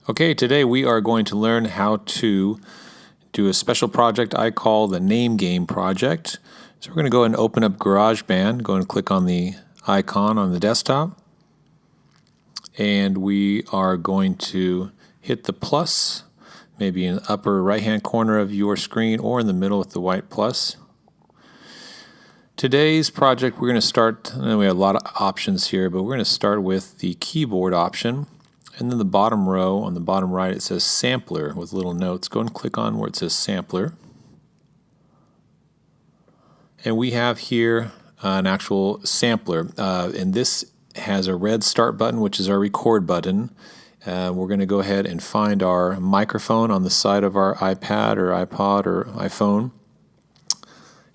Okay, today we are going to learn how to do a special project I call the Name Game project. So we're going to go and open up GarageBand, go and click on the icon on the desktop, and we are going to hit the plus, maybe in the upper right hand corner of your screen or in the middle with the white plus. Today's project we're going to start, and we have a lot of options here, but we're going to start with the keyboard option. And then the bottom row, on the bottom right, it says Sampler with little notes. Go and click on where it says Sampler. And we have here an actual sampler. And this has a red start button, which is our record button. We're going to go ahead and find our microphone on the side of our iPad or iPod or iPhone.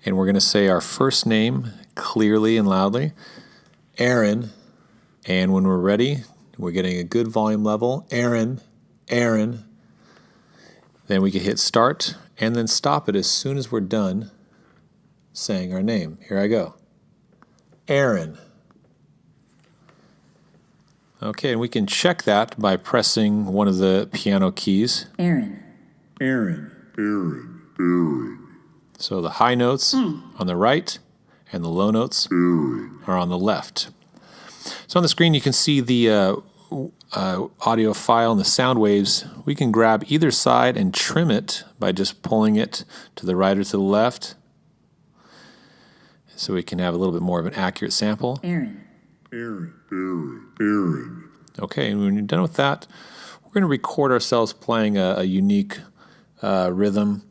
And we're going to say our first name clearly and loudly, Aaron. And when we're ready, we're getting a good volume level. Aaron. Then we can hit start and then stop it as soon as we're done saying our name. Here I go. Aaron. Okay, and we can check that by pressing one of the piano keys. Aaron. So the high notes on the right and the low notes are on the left. So on the screen you can see the audio file and the sound waves. We can grab either side and trim it by just pulling it to the right or to the left, so we can have a little bit more of an accurate sample. Aaron. Okay, and when you're done with that, we're going to record ourselves playing a unique rhythm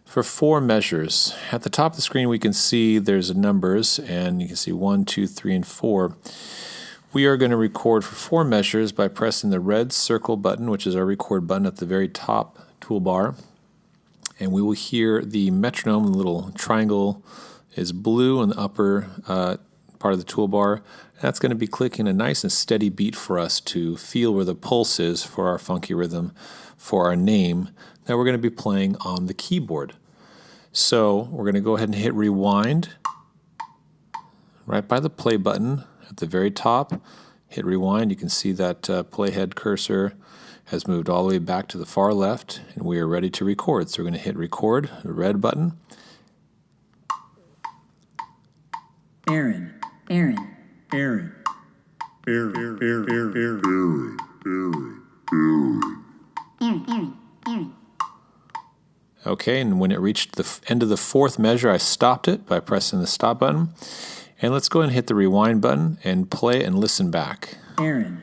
for 4 measures. At the top of the screen we can see there's numbers, and you can see 1, 2, 3, and 4. We are going to record for 4 measures by pressing the red circle button, which is our record button at the very top toolbar. And we will hear the metronome, the little triangle is blue in the upper part of the toolbar. That's going to be clicking a nice and steady beat for us to feel where the pulse is for our funky rhythm for our name that we're going to be playing on the keyboard. So we're going to go ahead and hit rewind right by the play button at the very top. Hit rewind. You can see that playhead cursor has moved all the way back to the far left, and we are ready to record. So we're going to hit record, the red button. Aaron. Okay, and when it reached the end of the 4th measure, I stopped it by pressing the stop button. And let's go ahead and hit the rewind button and play and listen back. Aaron.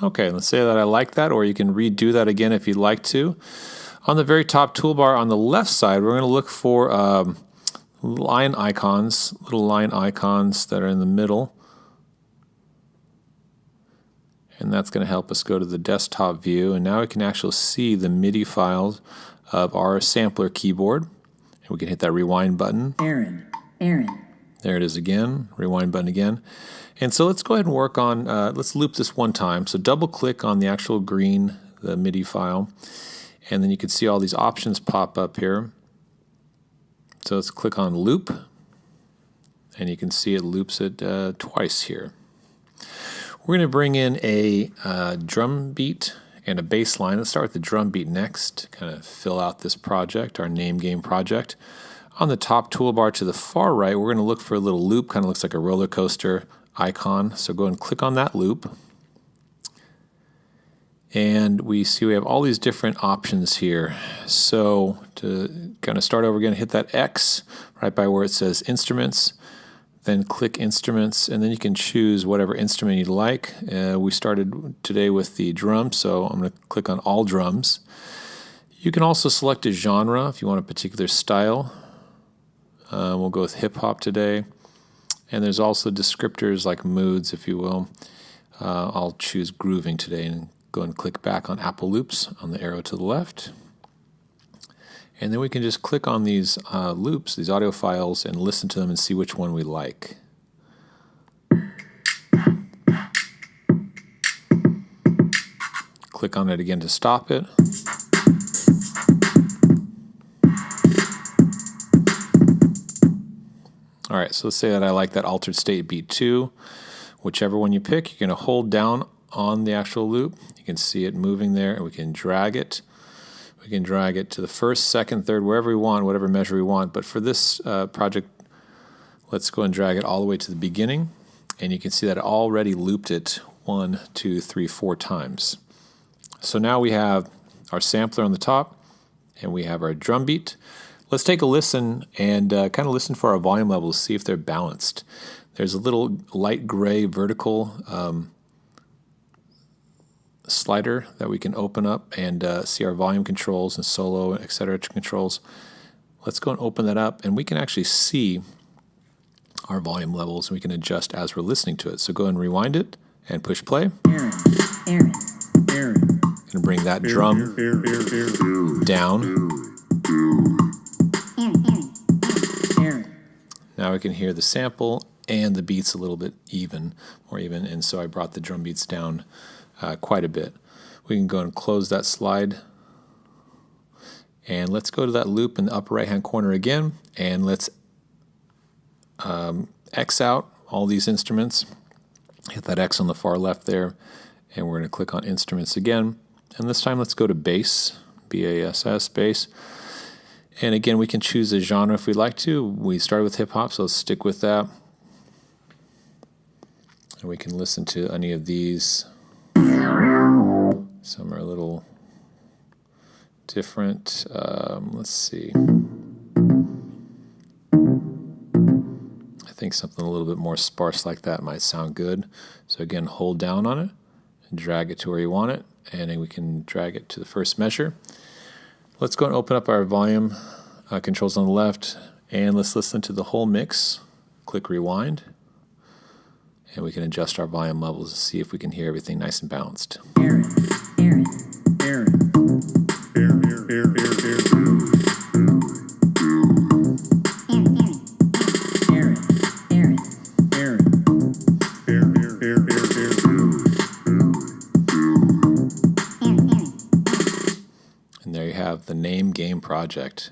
Okay, let's say that I like that, or you can redo that again if you'd like to. On the very top toolbar on the left side, we're going to look for little line icons that are in the middle. And that's going to help us go to the desktop view. And now we can actually see the MIDI files of our sampler keyboard. And we can hit that rewind button. Aaron. There it is again, rewind button again. And so let's go ahead and work on, let's loop this one time. So double click on the actual green, the MIDI file. And then you can see all these options pop up here. So let's click on loop. And you can see it loops it twice here. We're going to bring in a drum beat and a bass line. Let's start with the drum beat next, kind of fill out this project, our Name Game project. On the top toolbar to the far right, we're going to look for a little loop, kind of looks like a roller coaster icon. So go and click on that loop. And we see we have all these different options here. So to kind of start over again, hit that X right by where it says Instruments. Then click Instruments, and then you can choose whatever instrument you'd like. We started today with the drums, so I'm going to click on All Drums. You can also select a genre if you want a particular style. We'll go with hip-hop today. And there's also descriptors like moods, if you will. I'll choose grooving today and go and click back on Apple Loops on the arrow to the left. And then we can just click on these loops, these audio files, and listen to them and see which one we like. Click on it again to stop it. All right, so let's say that I like that altered state beat 2. Whichever one you pick, you're going to hold down on the actual loop. You can see it moving there, and we can drag it. We can drag it to the first, second, third, wherever we want, whatever measure we want. But for this project, let's go and drag it all the way to the beginning. And you can see that it already looped it 1, 2, 3, 4 times. So now we have our sampler on the top, and we have our drum beat. Let's take a listen and kind of listen for our volume levels, see if they're balanced. There's a little light gray vertical slider that we can open up and see our volume controls and solo, etc. controls. Let's go and open that up, and we can actually see our volume levels, and we can adjust as we're listening to it. So go and rewind it and push play. Aaron. And bring that drum down. Aaron. Now we can hear the sample and the beats a little bit more even, and so I brought the drum beats down quite a bit. We can go and close that slide, and let's go to that loop in the upper right hand corner again, and let's X out all these instruments. Hit that X on the far left there, and we're going to click on instruments again, and this time let's go to bass, B-A-S-S, bass. And again, we can choose a genre if we'd like to. We started with hip-hop, so let's stick with that. And we can listen to any of these. Some are a little different. Let's see. I think something a little bit more sparse like that might sound good. So again, hold down on it and drag it to where you want it, and then we can drag it to the first measure. Let's go and open up our volume controls on the left, and let's listen to the whole mix. Click rewind, and we can adjust our volume levels to see if we can hear everything nice and balanced. Aaron. And there you have the Name Game project.